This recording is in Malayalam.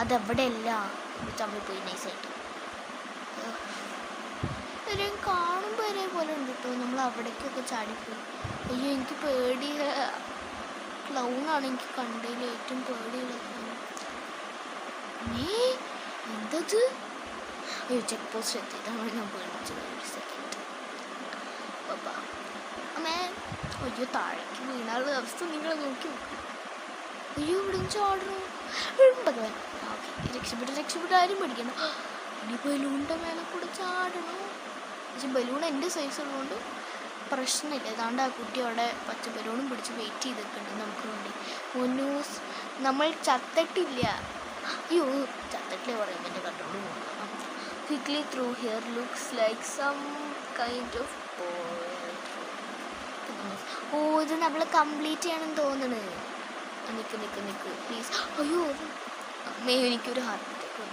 അതവിടെയല്ല തമ്മിൽ പോയി നൈസായിട്ട് എല്ലാവരും കാണുമ്പോൾ ഒരേപോലെ ഉണ്ട് കേട്ടോ. നമ്മൾ അവിടേക്കൊക്കെ ചാടിപ്പോയി. അയ്യോ എനിക്ക് പേടിയ ക്ലൗണാണ് എനിക്ക് കണ്ടതിൽ ഏറ്റവും പേടിയുള്ള. എന്തത്? അയ്യോ ചെക്ക് പോസ്റ്റ് എത്തിയതാണ് ഞാൻ പേടിച്ചത്. ഒരു സെക്കൻഡ് അമ്മേ. അയ്യോ താഴേക്ക് വീണാളുടെ അവസ്ഥ നിങ്ങൾ നോക്കി നോക്കും. അയ്യോ ഇവിടെ നിന്ന് ചാടണു. ഭഗവാൻ ഓക്കെ രക്ഷപ്പെട്ട് ആരും പേടിക്കണം. ഇനി ബലൂണിൻ്റെ മേലെ കൂടെ ചാടണോ? പക്ഷെ ബലൂൺ എൻ്റെ സൈസ് ഉള്ളതുകൊണ്ട് പ്രശ്നമില്ല. ഏതാണ്ട് ആ കുട്ടി അവിടെ പച്ച ബലൂണും പിടിച്ച് വെയിറ്റ് ചെയ്തിട്ടുണ്ട് നമുക്ക് വേണ്ടി. മുന്നൂസ് നമ്മൾ ചത്തിട്ടില്ല. അയ്യോ ചത്തിട്ടില്ല പറയുമ്പോൾ എൻ്റെ കണ്ടോണ്ട് പോകണം. Quickly through here looks like some kind of oh ഇത് നമ്മൾ കംപ്ലീറ്റ് ചെയ്യണമെന്ന് തോന്നണത്. നിക്ക് പ്ലീസ്. അയ്യോ അമ്മേ എനിക്കൊരു ഹാർട്ട് അറ്റാക്ക്.